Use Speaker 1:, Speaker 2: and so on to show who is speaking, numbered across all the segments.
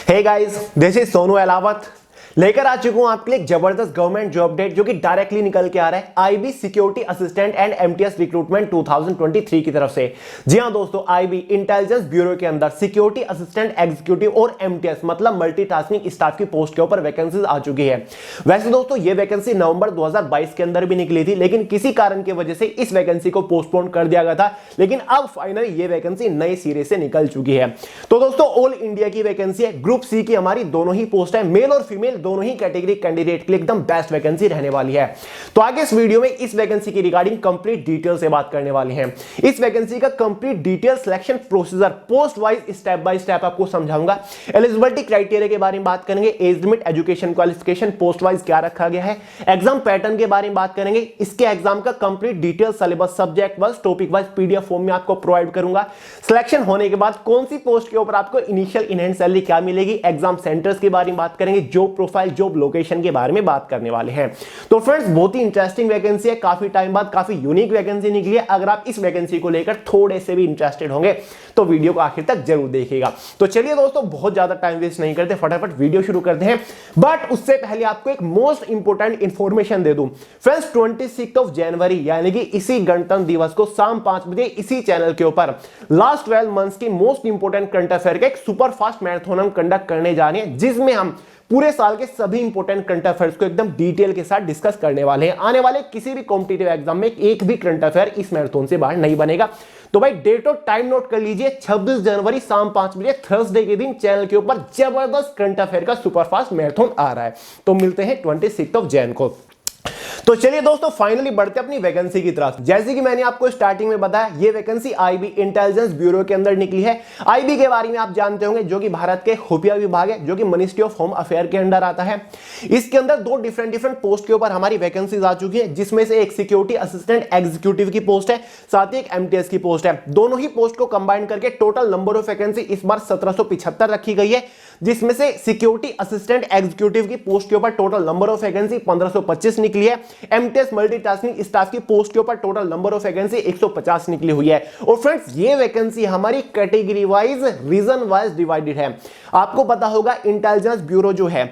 Speaker 1: Hey guys, this is Sonu Alawat लेकर आ चुका हूं आपके लिए एक जबरदस्त गवर्नमेंट जॉब अपडेट जो कि डायरेक्टली निकल के आ रहा है IB security assistant and MTS recruitment 2023 की तरफ से। जी हां दोस्तों, आईबी इंटेलिजेंस ब्यूरो के अंदर सिक्योरिटी असिस्टेंट एग्जीक्यूटिव और एमटीएस मतलब मल्टीटास्किंग स्टाफ की पोस्ट के ऊपर वैकेंसीज आ चुकी है। वैसे दोस्तों ये वैकेंसी नवंबर 2022 के अंदर भी निकली थी, लेकिन किसी कारण की वजह से इस वैकेंसी को पोस्टपोन कर दिया गया था, लेकिन अब फाइनली ये वैकेंसी नए सिरे से निकल चुकी है। तो दोस्तों ऑल इंडिया की वैकेंसी है, ग्रुप सी की हमारी दोनों ही पोस्ट है, मेल और फीमेल दोनों ही कैटेगरी कैंडिडेट के लिए एकदम बेस्ट वैकेंसी रहने वाली है। तो आगे इस वीडियो में इस वैकेंसी की रिगार्डिंग कंप्लीट डिटेल से बात करने वाले हैं। इस वैकेंसी का complete detail selection procedure post wise step by step आपको समझाऊंगा। एलिजिबिलिटी क्राइटेरिया के बारे में बात करेंगे, age limit, education qualification post wise क्या रखा गया है, एग्जाम पैटर्न के बारे में बात करेंगे, इसके एग्जाम का complete detail syllabus subject wise topic wise PDF form में आपको प्रोवाइड करूंगा। सिलेक्शन होने के बाद कौन सी पोस्ट के ऊपर आपको इनिशियल इन हैंड सैलरी क्या मिलेगी, एग्जाम सेंटर्स के बारे में बात करेंगे, जॉब प्रोफाइल, जॉब लोकेशन के बारे में बात करने वाले हैं। तो फ्रेंड्स बहुत ही इंटरेस्टिंग वैकेंसी है, काफी टाइम बाद काफी यूनिक वैकेंसी निकली है। अगर आप इस वैकेंसी को लेकर थोड़े से भी इंटरेस्टेड होंगे तो वीडियो को आखिर तक जरूर देखिएगा। तो चलिए दोस्तों बहुत ज्यादा टाइम वेस्ट नहीं करते, फटाफट वीडियो शुरू करते हैं। बट उससे पहले आपको एक मोस्ट इंपोर्टेंट इंफॉर्मेशन दे दूं। फ्रेंड्स 26 जनवरी यानी कि इसी गणतंत्र दिवस को शाम 5 बजे इसी चैनल के ऊपर लास्ट 12 मंथ्स की मोस्ट इंपोर्टेंट करंट अफेयर का एक सुपर फास्ट मैराथन हम कंडक्ट करने जा रहे हैं, जिसमें हम पूरे साल के सभी इंपोर्टेंट करंट अफेयर्स को एकदम डिटेल के साथ डिस्कस करने वाले हैं। आने वाले किसी भी कॉम्पिटिटिव एग्जाम में एक भी करंट अफेयर इस मैराथन से बाहर नहीं बनेगा। तो भाई डेट और टाइम नोट कर लीजिए, 26 जनवरी शाम 5 बजे थर्सडे के दिन चैनल के ऊपर जबरदस्त करंट अफेयर का सुपरफास्ट मैराथन आ रहा है। तो मिलते हैं 26 जनवरी को। तो चलिए दोस्तों फाइनली बढ़ते अपनी वैकेंसी की तरफ। जैसे कि मैंने आपको स्टार्टिंग में बताया, ये वैकेंसी आईबी इंटेलिजेंस ब्यूरो के अंदर निकली है। आईबी के बारे में आप जानते होंगे, जो कि भारत के खुफिया विभाग है, जो कि मिनिस्ट्री ऑफ होम अफेयर के अंडर आता है। इसके अंदर दो डिफरेंट पोस्ट के ऊपर हमारी वैकेंसीज आ चुकी है, जिसमें से एक सिक्योरिटी असिस्टेंट एग्जीक्यूटिव की पोस्ट है, साथ ही एक एमटीएस की पोस्ट है। दोनों ही पोस्ट को कंबाइन करके टोटल नंबर ऑफ वैकेंसी इस बार 1775 रखी गई है, जिसमें से सिक्योरिटी असिस्टेंट एग्जीक्यूटिव की पोस्ट के ऊपर टोटल नंबर ऑफ वैकेंसी 1525 निकली है। एमटीएस मल्टीटास्किंग स्टाफ की पोस्ट के ऊपर टोटल नंबर ऑफ वैकेंसी 150 निकली हुई है। और फ्रेंड्स ये वैकेंसी हमारी category wise, region wise divided है। आपको पता होगा इंटेलिजेंस ब्यूरो जो है,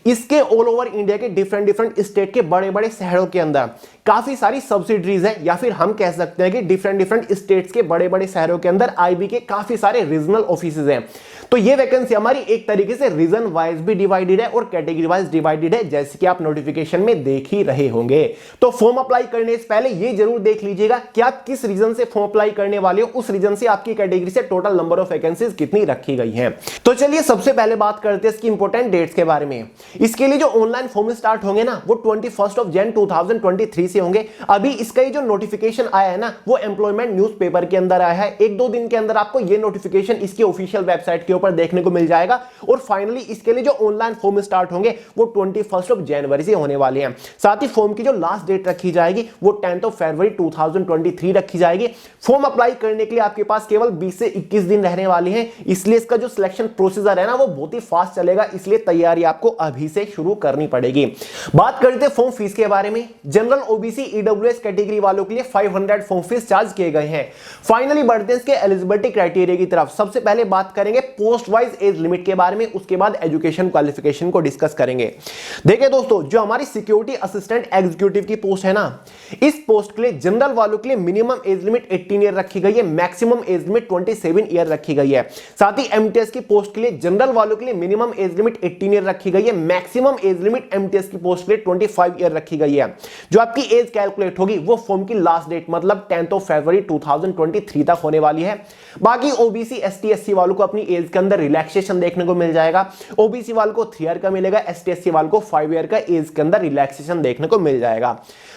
Speaker 1: इसके ऑल ओवर इंडिया के डिफरेंट स्टेट के बड़े बड़े शहरों के अंदर काफी सारी सब्सिडरीज है, या फिर हम कह सकते हैं कि डिफरेंट स्टेट्स के बड़े बड़े शहरों के अंदर आईबी के काफी सारे रीजनल ऑफिसेज हैं। तो ये वैकेंसी हमारी एक तरीके से रीजन वाइज भी डिवाइडेड है और कैटेगरी वाइज डिवाइडेड है, जैसे कि आप नोटिफिकेशन में देख ही रहे होंगे। तो फॉर्म अप्लाई करने से पहले ये जरूर देख लीजिएगा कि आप किस रीजन से फॉर्म अप्लाई करने वाले हो, उस रीजन से आपकी कैटेगरी से टोटल नंबर ऑफ वैकेंसीज कितनी रखी गई हैं। तो चलिए सबसे पहले बात करते हैं इसकी इंपॉर्टेंट डेट्स के बारे में। इसके लिए जो ऑनलाइन फॉर्म स्टार्ट होंगे ना, वो 21 जनवरी 2023 से होंगे। अभी इसका ये जो नोटिफिकेशन आया है ना, वो एम्प्लॉयमेंट न्यूज़पेपर के अंदर आया है। 1-2 दिन के अंदर आपको ये नोटिफिकेशन इसकी ऑफिशियल वेबसाइट के ऊपर देखने को मिल जाएगा। और फाइनली इसके लिए जो ऑनलाइन फॉर्म स्टार्ट होंगे वो 21 जनवरी से होने वाले हैं। साथ ही फॉर्म की जो लास्ट डेट रखी जाएगी वो 10 फरवरी 2023 रखी जाएगी। फॉर्म अप्लाई करने के लिए आपके पास केवल 20 से 21 दिन रहने वाले हैं, इसलिए इसका जो सिलेक्शन प्रोसीजर है ना, वो बहुत ही फास्ट चलेगा, इसलिए तैयारी आपको अभी से शुरू करनी पड़ेगी। बात करते हैं फॉर्म फीस के बारे में। जनरल, ओबीसी, ईडब्ल्यूएस कैटेगरी वालों के लिए 500 फॉर्म फीस चार्ज किए गए हैं। फाइनली बढ़ते हैं इसके एलिजिबिलिटी क्राइटेरिया की तरफ। सबसे पहले बात करेंगे पोस्ट वाइज एज लिमिट के बारे में, उसके बाद एजुकेशन क्वालिफिकेशन को डिस्कस करेंगे। देखिए दोस्तों, जो हमारी सिक्योरिटी असिस्टेंट एग्जीक्यूटिव की पोस्ट है ना, इस पोस्ट के लिए जनरल वालों के लिए मिनिमम एज लिमिट 18 ईयर रखी गई है, मैक्सिमम एज लिमिट 27 ईयर रखी गई है। साथ ही एमटीएस की पोस्ट के लिए जनरल वालों के लिए मिनिमम एज लिमिट 18 ईयर रखी गई है, मैक्सिमम एज लिमिट एमटीएस की पोस्ट के लिए 25 ईयर रखी गई है। जो आपकी एज कैलकुलेट होगी वो फॉर्म की लास्ट डेट मतलब 10 फरवरी 2023 तक होने वाली है। बाकी ओबीसी, एसटी, एससी वालों को अपनी एज के अंदर रिलैक्सेशन देखने को मिल जाएगा। ओबीसी वालों को 3 ईयर का मिलेगा, एसटी, एससी वालों को 5 ईयर का एज के अंदर रिलैक्सेशन देखने को मिल जाएगा।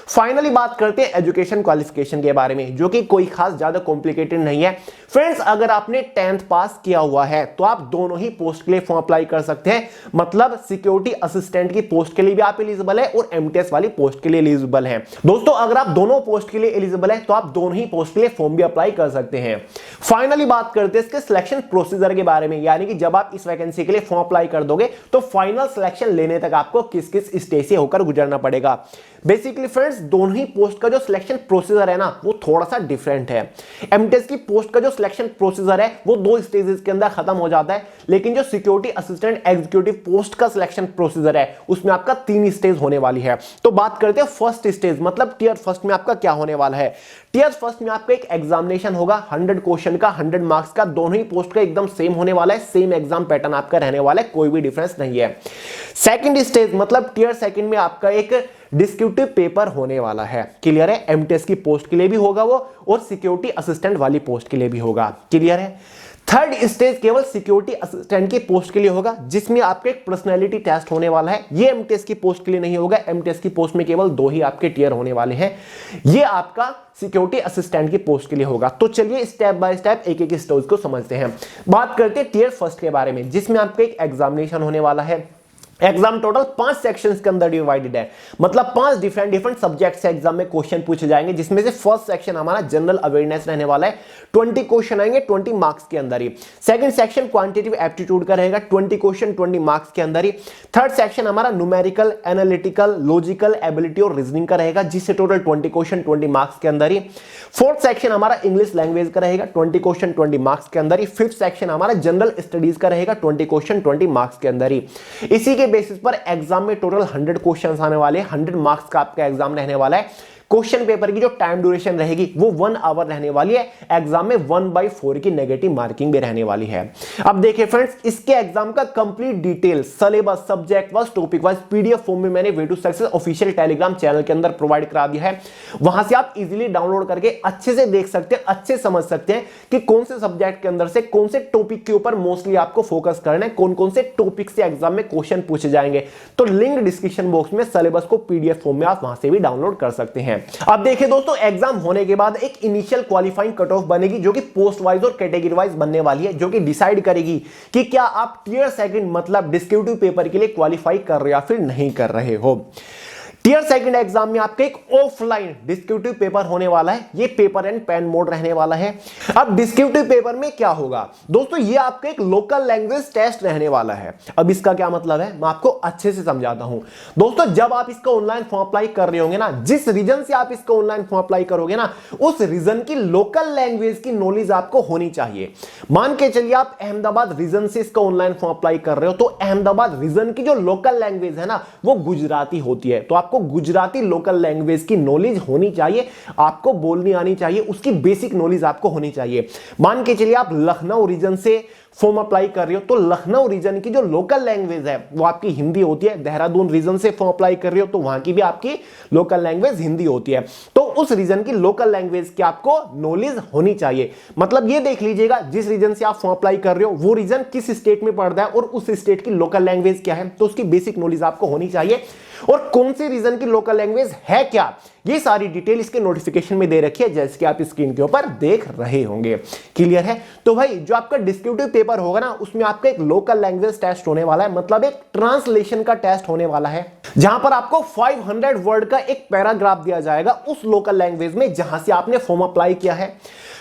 Speaker 1: फाइनली बात करते हैं एजुकेशन क्वालिफिकेशन के बारे में, जो कि कोई खास ज्यादा कॉम्प्लिकेटेड नहीं है। फ्रेंड्स अगर आपने 10th पास किया हुआ है तो आप दोनों ही पोस्ट के लिए फॉर्म अप्लाई कर सकते हैं, मतलब सिक्योरिटी असिस्टेंट की पोस्ट के लिए भी आप एलिजिबल है और एमटीएस वाली पोस्ट के लिए एलिजिबल है। दोस्तों अगर आप दोनों पोस्ट के लिए एलिजिबल है तो आप दोनों ही पोस्ट के लिए फॉर्म भी अप्लाई कर सकते हैं। फाइनली बात करते हैं इसके सिलेक्शन प्रोसीजर के बारे में, यानी कि जब आप इस वैकेंसी के लिए फॉर्म अप्लाई कर दोगे तो फाइनल सिलेक्शन लेने तक आपको किस किस स्टेज से होकर गुजरना पड़ेगा। बेसिकली फ्रेंड्स दोनों ही पोस्ट का जो सिलेक्शन प्रोसीजर है ना, वो थोड़ा सा डिफरेंट है। एमटीएस की पोस्ट का जो सिलेक्शन प्रोसीजर है वो 2 स्टेजेस के अंदर खत्म हो जाता है, लेकिन लेकिन जो सिक्योरिटी असिस्टेंट एग्जीक्यूटिव पोस्ट का सिलेक्शन प्रोसीजर है उसमें आपका 3 स्टेज होने वाली है। तो बात करते हैं फर्स्ट स्टेज, मतलब टियर फर्स्ट में आपका क्या होने वाला है। टियर फर्स्ट में आपका एक एग्जामिनेशन होगा 100 क्वेश्चन का, 100 मार्क्स का, दोनों ही पोस्ट का एकदम सेम होने वाला है, सेम एग्जाम पैटर्न आपका रहने वाला है, कोई भी डिफरेंस नहीं है। सेकंड स्टेज मतलब टियर सेकंड में आपका एक डिस्क्रिप्टिव पेपर होने वाला है। क्लियर है? एमटीएस की पोस्ट के लिए भी होगा वो, और सिक्योरिटी असिस्टेंट वाली पोस्ट के लिए भी होगा। क्लियर है? थर्ड स्टेज केवल सिक्योरिटी असिस्टेंट की पोस्ट के लिए होगा, जिसमें आपका एक पर्सनैलिटी टेस्ट होने वाला है। ये एमटीएस की पोस्ट के लिए नहीं होगा, एमटीएस की पोस्ट में केवल 2 ही आपके टियर होने वाले हैं। ये आपका सिक्योरिटी असिस्टेंट की पोस्ट के लिए होगा। तो चलिए स्टेप बाय स्टेप एक एक स्टेज को समझते हैं। बात करते हैं टियर फर्स्ट के बारे में, जिसमें आपका एक एग्जामिनेशन होने वाला है। एग्जाम टोटल 5 सेक्शंस के अंदर डिवाइडेड है, मतलब 5 डिफरेंट सब्जेक्ट से एग्जाम में क्वेश्चन पूछे जाएंगे, जिसमें से फर्स्ट सेक्शन हमारा जनरल अवेयरनेस रहने वाला है, 20 क्वेश्चन आएंगे 20 मार्क्स के अंदर ही। सेकंड सेक्शन क्वांटिटेटिव एप्टीट्यूड का रहेगा, 20 क्वेश्चन 20 मार्क्स के अंदर ही। थर्ड सेक्शन हमारा न्यूमेरिकल, एनालिटिकल, लॉजिकल, एबिलिटी और रीजनिंग का रहेगा, जिससे टोटल 20 क्वेश्चन 20 मार्क्स के अंदर ही। फोर्थ सेक्शन हमारा इंग्लिश लैंग्वेज का रहेगा, 20 क्वेश्चन 20 मार्क्स के अंदर ही। फिफ्थ सेक्शन हमारा जनरल स्टडीज का रहेगा, 20 क्वेश्चन 20 मार्क्स के अंदर ही। इसी के बेसिस पर एग्जाम में टोटल 100 क्वेश्चंस आने वाले हैं, 100 मार्क्स का आपका एग्जाम रहने वाला है। क्वेश्चन पेपर की जो टाइम ड्यूरेशन रहेगी वो 1 आवर रहने वाली है। एग्जाम में 1/4 की नेगेटिव मार्किंग भी रहने वाली है। अब देखिए फ्रेंड्स, इसके एग्जाम का complete detail syllabus, subject wise, topic wise PDF form में मैंने way to success official telegram channel के अंदर प्रोवाइड करा दिया है। वहां से आप इजीली डाउनलोड करके अच्छे से देख सकते हैं, अच्छे समझ सकते हैं कि कौन से सब्जेक्ट के अंदर से कौन से टॉपिक के ऊपर मोस्टली आपको फोकस करना है, कौन कौन से टॉपिक से एग्जाम में क्वेश्चन पूछे जाएंगे। तो लिंक डिस्क्रिप्शन बॉक्स में सिलेबस को पीडीएफ फॉर्म में आप वहां से भी डाउनलोड कर सकते हैं। अब देखिए दोस्तों, एग्जाम होने के बाद एक इनिशियल क्वालिफाइंग कट ऑफ बनेगी, जो कि पोस्ट वाइज और कैटेगरी वाइज बनने वाली है, जो कि डिसाइड करेगी कि क्या आप टियर सेकंड मतलब डिस्क्रिप्टिव पेपर के लिए क्वालिफाई कर रहे हो या फिर नहीं कर रहे हो। टियर सेकंड एग्जाम में आपके एक ऑफलाइन डिस्क्रिप्टिव पेपर होने वाला है, ये पेपर एंड पेन मोड रहने वाला है। अब डिस्क्रिप्टिव पेपर में क्या होगा दोस्तों, ये आपका एक लोकल लैंग्वेज टेस्ट रहने वाला है। अब इसका क्या मतलब है, मैं आपको अच्छे से समझाता हूं। दोस्तों, जब आप इसका ऑनलाइन फॉर्म अप्लाई कर रहे होंगे ना, जिस रीजन से आप इसका ऑनलाइन फॉर्म अप्लाई करोगे ना, उस रीजन की लोकल लैंग्वेज की नॉलेज आपको होनी चाहिए। मान के चलिए आप अहमदाबाद रीजन से इसका ऑनलाइन फॉर्म अप्लाई कर रहे हो, तो अहमदाबाद रीजन की जो लोकल लैंग्वेज है ना, वो गुजराती होती है। तो आपको गुजराती लोकल लैंग्वेज की नॉलेज होनी चाहिए, आपको बोलनी आनी चाहिए, उसकी बेसिक नॉलेज आपको होनी चाहिए। मान के चलिए आप लखनऊ रीजन से फॉर्म अप्लाई कर रहे हो, तो लखनऊ रीजन की जो लोकल लैंग्वेज है वो आपकी हिंदी होती है। देहरादून रीजन से फॉर्म अप्लाई कर रहे हो, तो वहां की भी आपकी लोकल लैंग्वेज हिंदी होती है। तो उस रीजन की लोकल लैंग्वेज की आपको नॉलेज होनी चाहिए। मतलब ये देख लीजिएगा, जिस रीजन से आप फॉर्म अप्लाई कर रहे हो वो रीजन किस स्टेट में पड़ता है और उस स्टेट की लोकल लैंग्वेज क्या है, तो उसकी बेसिक नॉलेज आपको होनी चाहिए। और कौन से रीजन की लोकल लैंग्वेज है क्या, ये सारी डिटेल इसके नोटिफिकेशन में दे रखी है, जैसे कि आप स्क्रीन के ऊपर देख रहे होंगे। क्लियर है? तो भाई जो आपका डिस्क्रिप्टिव पेपर होगा ना, उसमें आपका एक लोकल लैंग्वेज टेस्ट होने वाला है, मतलब एक ट्रांसलेशन का टेस्ट होने वाला है, जहां पर आपको 500 वर्ड का एक पैराग्राफ दिया जाएगा उस लोकल लैंग्वेज में जहां से आपने फॉर्म अप्लाई किया है।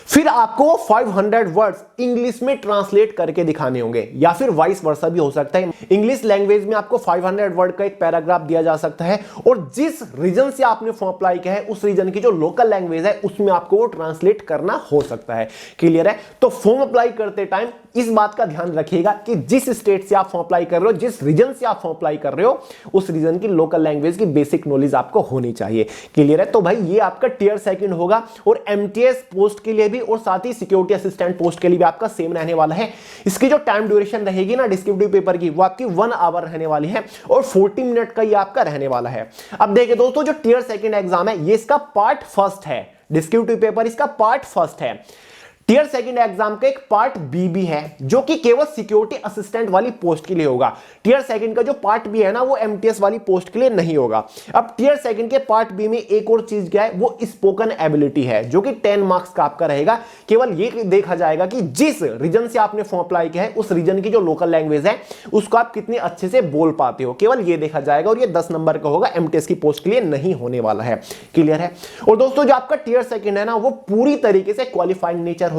Speaker 1: फिर आपको 500 वर्ड्स इंग्लिश में ट्रांसलेट करके दिखाने होंगे, या फिर वाइस वर्सा भी हो सकता है। इंग्लिश लैंग्वेज में आपको 500 वर्ड का एक पैराग्राफ दिया जा सकता है, और जिस रीजन से आपने फॉर्म अप्लाई किया है उस रीजन की जो लोकल लैंग्वेज है उसमें आपको वो ट्रांसलेट करना हो सकता है। क्लियर है? तो फॉर्म अप्लाई करते टाइम इस बात का ध्यान रखिएगा कि जिस स्टेट से आप फॉर्म अप्लाई कर रहे हो, जिस रीजन से आप फॉर्म अप्लाई कर रहे हो, उस रीजन की लोकल लैंग्वेज की बेसिक नॉलेज आपको होनी चाहिए। क्लियर है? तो भाई ये आपका टियर सेकंड होगा, और एमटीएस पोस्ट के लिए भी और साथ ही सिक्योरिटी असिस्टेंट पोस्ट के लिए भी आपका सेम रहने वाला है। इसकी जो टाइम ड्यूरेशन रहेगी ना डिस्क्रिप्टिव पेपर की, वो आपकी 1 आवर रहने वाली है, और 40 मिनट का ये आपका रहने वाला है। अब देखिए दोस्तों, जो टियर सेकंड एग्जाम है ये इसका पार्ट फर्स्ट है, डिस्क्रिप्टिव पेपर इसका पार्ट फर्स्ट है। टियर सेकंड एग्जाम का एक पार्ट बी भी है, जो कि केवल सिक्योरिटी असिस्टेंट वाली पोस्ट के लिए होगा। टियर सेकंड का जो पार्ट बी है ना, वो एमटीएस वाली पोस्ट के लिए नहीं होगा। अब टियर सेकंड के पार्ट बी में एक और चीज क्या है, वो स्पोकन एबिलिटी है, जो कि 10 मार्क्स का आपका रहेगा। केवल ये देखा जाएगा कि जिस रीजन से आपने फॉर्म अप्लाई किया है उस रीजन की जो लोकल लैंग्वेज है उसको आप कितने अच्छे से बोल पाते हो, केवल ये देखा जाएगा, और ये 10 नंबर का होगा, एमटीएस की पोस्ट के लिए नहीं होने वाला है। क्लियर है? और दोस्तों, जो आपका टियर सेकंड है ना, वो पूरी तरीके से क्वालिफाइड नेचर होगा।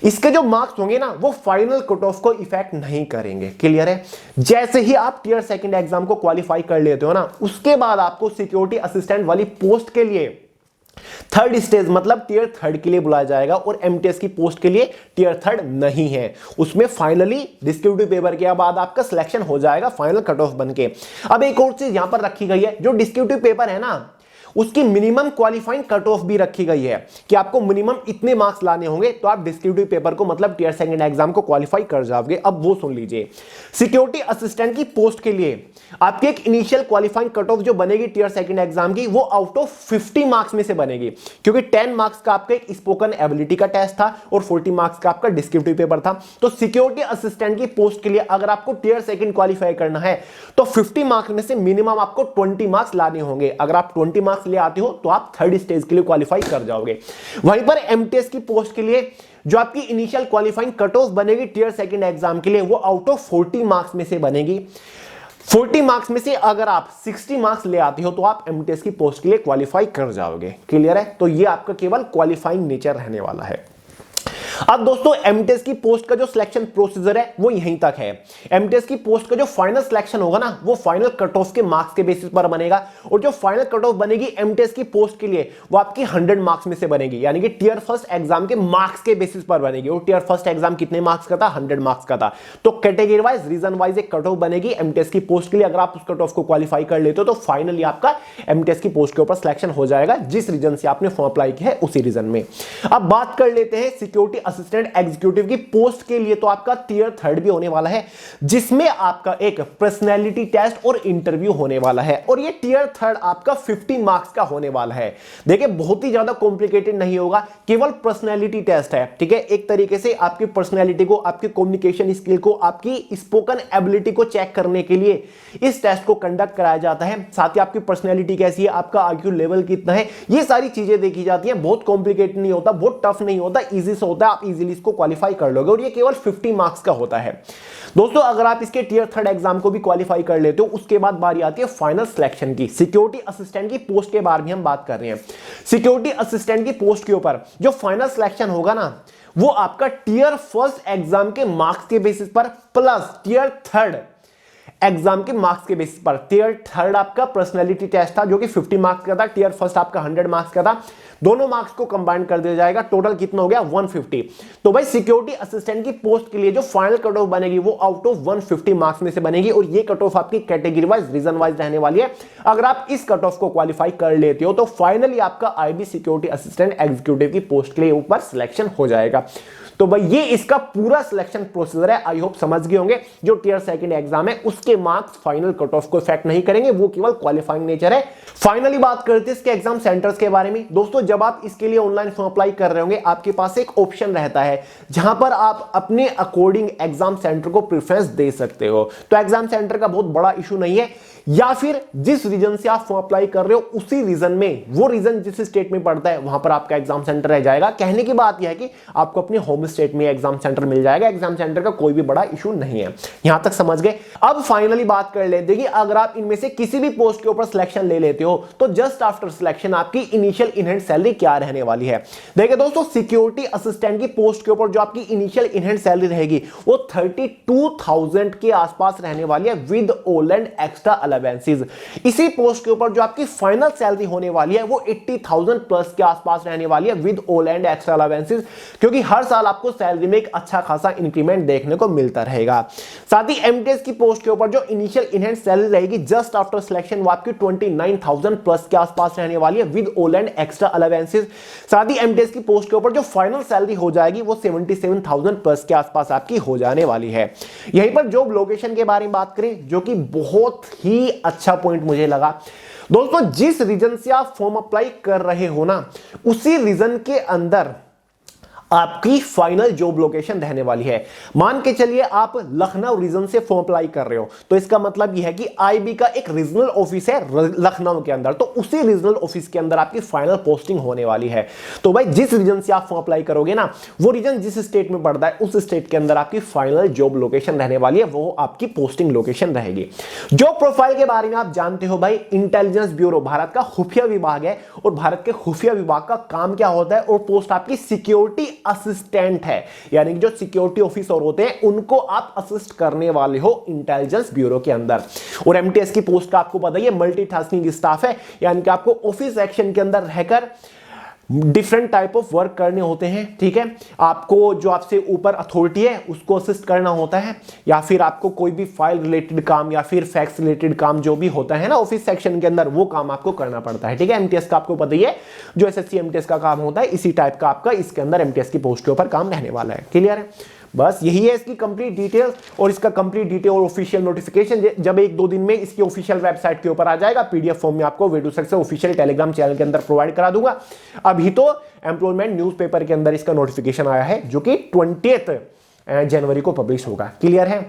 Speaker 1: इसके जो मार्क्स होंगे ना, वो फाइनल कट ऑफ को इफेक्ट नहीं करेंगे। क्लियर है? जैसे ही आप टियर सेकंड एग्जाम को क्वालिफाई कर लेते हो ना, उसके बाद आपको सिक्योरिटी असिस्टेंट वाली पोस्ट के लिए थर्ड स्टेज मतलब टियर थर्ड के लिए बुलाया जाएगा, और एमटीएस की पोस्ट के लिए टियर थर्ड नहीं है। उसमें फाइनली डिस्क्रिप्टिव पेपर के बाद आपका सिलेक्शन हो जाएगा फाइनल कट ऑफ बनके। अब एक और चीज यहां पर रखी गई है, जो डिस्क्रिप्टिव पेपर है ना उसकी मिनिमम क्वालिफाइंग कट ऑफ भी रखी गई है कि आपको मिनिमम इतने मार्क्स लाने होंगे तो आप डिस्क्रिप्टिव पेपर को मतलब टियर सेकंड एग्जाम को क्वालिफाई कर जाओगे। अब वो सुन लीजिए, सिक्योरिटी असिस्टेंट की पोस्ट के लिए आपकी एक इनिशियल क्वालिफाइंग कट ऑफ जो बनेगी टियर सेकंड एग्जाम की, वो आउट ऑफ 50 मार्क्स में से बनेगी, क्योंकि 10 मार्क्स का आपका एक स्पोकन एबिलिटी का टेस्ट था और 40 मार्क्स का आपका डिस्क्रिप्टिव पेपर था। तो सिक्योरिटी असिस्टेंट की पोस्ट के लिए अगर आपको टियर सेकंड क्वालिफाई करना है तो 50 मार्क्स में से मिनिमम आपको 20 मार्क्स लाने होंगे। अगर आप 20 मार्क्स ले आते हो तो आप थर्ड स्टेज के लिए क्वालिफाई कर जाओगे। वहीं पर एमटीएस की पोस्ट के लिए जो आपकी इनिशियल क्वालिफाइंग कट ऑफ बनेगी टियर सेकंड एग्जाम के लिए, वो आउट ऑफ 40 मार्क्स में से बनेगी। 40 मार्क्स में से अगर आप 60 मार्क्स ले आते हो तो आप एमटीएस की पोस्ट के लिए क्वालिफाई कर जाओगे। क्लियर है? तो ये आपका केवल क्वालिफाइंग नेचर रहने वाला है। अब दोस्तों एमटीएस की पोस्ट का जो सिलेक्शन प्रोसीजर है वो यहीं तक है। एमटीएस की पोस्ट का जो फाइनल सिलेक्शन होगा ना वो फाइनल कट ऑफ के मार्क्स के बेसिस पर बनेगा, और जो फाइनल कट ऑफ बनेगी एमटीएस की पोस्ट के लिए वो आपकी 100 मार्क्स में से बनेगी, यानी कि टियर फर्स्ट एग्जाम के मार्क्स के बेसिस पर बनेगी। और टियर फर्स्ट एग्जाम कितने मार्क्स का था? 100 मार्क्स का था। तो कैटेगरी वाइज रीजन वाइज एक कट ऑफ बनेगी एमटीएस की पोस्ट के लिए। अगर आप उस कट ऑफ को क्वालिफाई कर लेते हो तो फाइनली आपका एमटीएस की पोस्ट के ऊपर सिलेक्शन हो जाएगा, जिस रीजन से आपने फॉर्म अप्लाई किया है उसी रीजन में। अब बात कर लेते हैं सिक्योरिटी असिस्टेंट एग्जीक्यूटिव की पोस्ट के लिए। तो आपका टियर थर्ड भी होने वाला है, जिसमें आपका एक पर्सनैलिटी टेस्ट और इंटरव्यू होने वाला है, और ये टियर थर्ड आपका 50 मार्क्स का होने वाला है। देखिए बहुत ही ज्यादा कॉम्प्लिकेटेड नहीं होगा, केवल पर्सनैलिटी टेस्ट है। ठीक है, एक तरीके से आपकी पर्सनैलिटी को, आपकी कम्युनिकेशन स्किल को, आपकी स्पोकन एबिलिटी को चेक करने के लिए इस टेस्ट को कंडक्ट कराया जाता है। साथ ही आपकी पर्सनैलिटी कैसी है, आपका आईक्यू लेवल कितना है, ये सारी चीजें देखी जाती है। बहुत कॉम्प्लिकेटेड नहीं होता, बहुत टफ नहीं होता, इजी से होता है, आप इजीली इसको क्वालिफाई कर लोगे, और ये केवल 50 मार्क्स का होता है। दोस्तों अगर आप इसके टियर थर्ड एग्जाम को भी क्वालिफाई कर लेते हो, उसके बाद बारी आती है फाइनल सिलेक्शन की। सिक्योरिटी असिस्टेंट की पोस्ट के बारे में हम बात कर रहे हैं। सिक्योरिटी असिस्टेंट की पोस्ट के ऊपर जो फाइनल सिलेक्शन होगा ना वो आपका टियर फर्स्ट एग्जाम के मार्क्स के बेसिस पर प्लस टियर थर्ड एग्जाम के मार्क्स के बेसिस पर। टियर थर्ड आपका पर्सनैलिटी टेस्ट था जो कि 50 मार्क्स का था, टियर फर्स्ट आपका 100 मार्क्स का था। दोनों मार्क्स को कंबाइन कर दिया जाएगा, टोटल कितना हो गया? 150। तो भाई सिक्योरिटी असिस्टेंट की पोस्ट के लिए जो फाइनल कट ऑफ बनेगी वो आउट ऑफ 150 मार्क्स में से बनेगी, और ये कट ऑफ आपकी कैटेगरी वाइज रीजन वाइज रहने वाली है। अगर आप इस कट ऑफ को क्वालिफाई कर लेते हो तो फाइनली आपका आईबी सिक्योरिटी असिस्टेंट एग्जीक्यूटिव की पोस्ट के लिए ऊपर सिलेक्शन हो जाएगा। तो भाई ये इसका पूरा सिलेक्शन प्रोसीजर है। आई होप समझ गए होंगे। जो टियर सेकंड एग्जाम है उसके मार्क्स फाइनल कट ऑफ को इफेक्ट नहीं करेंगे, वो केवल क्वालिफाइंग नेचर है। फाइनली बात करते हैं इसके एग्जाम सेंटर्स के बारे में। दोस्तों जब आप इसके लिए ऑनलाइन फॉर्म अप्लाई कर रहे होंगे, आपके पास एक ऑप्शन रहता है जहां पर आप अपने अकॉर्डिंग एग्जाम सेंटर को प्रेफरेंस दे सकते हो। तो एग्जाम सेंटर का बहुत बड़ा इशू नहीं है, या फिर जिस रीजन से आप फॉर्म अप्लाई कर रहे हो उसी रीजन में, वो रीजन जिस स्टेट में पड़ता है वहां पर आपका एग्जाम सेंटर रह जाएगा। कहने की बात यह है कि आपको अपने होम स्टेट में एग्जाम सेंटर मिल जाएगा। एग्जाम सेंटर का कोई भी बड़ा इशू नहीं है। यहां तक समझ गए। अब फाइनली बात कर लेते हैं कि अगर आप इनमें से किसी भी पोस्ट के ऊपर सिलेक्शन ले लेते हो तो जस्ट आफ्टर सिलेक्शन आपकी इनिशियल इन हैंड सैलरी क्या रहने वाली है। देखिए दोस्तों सिक्योरिटी असिस्टेंट की पोस्ट के ऊपर जो आपकी इनिशियल इन हैंड सैलरी रहेगी वो 32,000 के आसपास रहने वाली है with all and extra allowances. इसी पोस्ट के ऊपर जो आपकी फाइनल सैलरी होने वाली है वो 80,000 प्लस के आसपास रहने वाली है with all and extra allowances, क्योंकि हर साल आपको सैलरी में एक अच्छा खासा इंक्रीमेंट देखने को मिलता रहेगा। साथ ही एमटीएस की पोस्ट के ऊपर जो इनिशियल इन हैंड सैलरी रहेगी जस्ट आफ्टर सिलेक्शन वो आपकी 29,000 प्लस के आसपास रहने वाली है with all and extra allowances. साथ ही एमटीएस की पोस्ट के ऊपर जो फाइनल सैलरी हो जाएगी वो 77,000 प्लस के आसपास आपकी हो जाने वाली है। यहीं पर जॉब लोकेशन के बारे में बात करें, जो कि बहुत ही अच्छा पॉइंट मुझे लगा। दोस्तों जिस रीजन से आप फॉर्म अप्लाई कर रहे हो ना उसी रीजन के अंदर आपकी फाइनल जॉब लोकेशन रहने वाली है। मान के चलिए आप लखनऊ रीजन से फॉर्म अप्लाई कर रहे हो तो इसका मतलब यह है कि आईबी का एक रीजनल ऑफिस है लखनऊ के अंदर, तो उसी रीजनल ऑफिस के अंदर आपकी फाइनल पोस्टिंग होने वाली है। तो भाई जिस रीजन से आप फॉर्म अप्लाई करोगे ना वो रीजन जिस स्टेट में पड़ता है उस स्टेट के अंदर आपकी फाइनल जॉब लोकेशन रहने वाली है, वो आपकी पोस्टिंग लोकेशन रहेगी। जॉब प्रोफाइल के बारे में आप जानते हो भाई, इंटेलिजेंस ब्यूरो भारत का खुफिया विभाग है और भारत के खुफिया विभाग का काम क्या होता है, और पोस्ट आपकी सिक्योरिटी असिस्टेंट है, यानी कि जो सिक्योरिटी ऑफिसर होते हैं उनको आप असिस्ट करने वाले हो इंटेलिजेंस ब्यूरो के अंदर। और एमटीएस की पोस्ट का आपको पता ही है मल्टीटास्किंग स्टाफ है, यानी कि आपको ऑफिस एक्शन के अंदर रहकर डिफरेंट टाइप ऑफ वर्क करने होते हैं, ठीक है। आपको जो आपसे ऊपर अथॉरिटी है उसको असिस्ट करना होता है, या फिर आपको कोई भी फाइल रिलेटेड काम या फिर फैक्स रिलेटेड काम जो भी होता है ना ऑफिस सेक्शन के अंदर, वो काम आपको करना पड़ता है, ठीक है। एमटीएस का आपको पता ही है, जो एसएससी एमटीएस का काम होता है इसी टाइप का आपका इसके अंदर एमटीएस की पोस्ट के ऊपर काम रहने वाला है। क्लियर है? बस यही है इसकी कंप्लीट डिटेल, और इसका कंप्लीट डिटेल और ऑफिशियल नोटिफिकेशन जब 1-2 दिन में इसकी ऑफिशियल वेबसाइट के ऊपर आ जाएगा, पीडीएफ फॉर्म में आपको वीडियो से ऑफिशियल टेलीग्राम चैनल के अंदर प्रोवाइड करा दूंगा। अभी तो एम्प्लॉयमेंट न्यूज़पेपर के अंदर इसका नोटिफिकेशन आया है, जो कि 20 जनवरी को पब्लिश होगा। क्लियर है?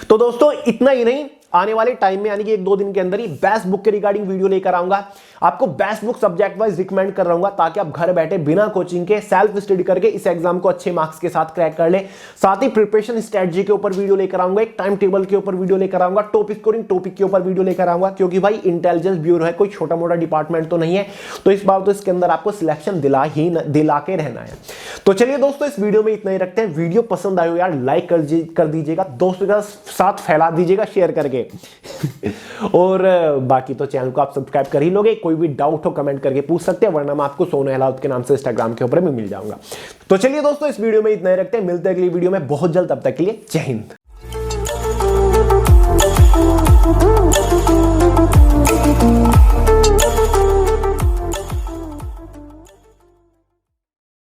Speaker 1: तो दोस्तों इतना ही नहीं, आने वाले टाइम में यानी कि 1-2 दिन के अंदर ही बेस्ट बुक के रिगार्डिंग वीडियो लेकर आऊंगा। आपको best book subject wise recommend कर रहा हूं, ताकि आप घर बैठे बिना कोचिंग के सेल्फ स्टडी करके इस एग्जाम को अच्छे मार्क्स के साथ क्रैक कर ले। साथ ही प्रिपरेशन स्ट्रेटजी के ऊपर वीडियो लेकर आऊंगा, एक टाइम टेबल के ऊपर वीडियो लेकर आऊंगा, टॉप स्कोरिंग टॉपिक के ऊपर वीडियो लेकर आऊंगा, क्योंकि भाई इंटेलिजेंस ब्यूरो है, कोई छोटा मोटा डिपार्टमेंट तो नहीं है, तो इस बार तो इसके अंदर आपको सिलेक्शन दिला के रहना है। तो चलिए दोस्तों, इस वीडियो में इतना ही रखते हैं। वीडियो पसंद आयो यार लाइक कर दीजिएगा, दोस्तों के साथ फैला दीजिएगा शेयर करके और बाकी तो चैनल को आप सब्सक्राइब कर ही लोगे। कोई भी डाउट हो कमेंट करके पूछ सकते हैं, वरना मैं आपको सोनू अहलावत के नाम से इंस्टाग्राम के ऊपर भी मिल जाऊंगा। तो चलिए दोस्तों, इस वीडियो में इतना ही रखते हैं, मिलते हैं अगली वीडियो में बहुत जल्द। तब तक के लिए जय हिंद।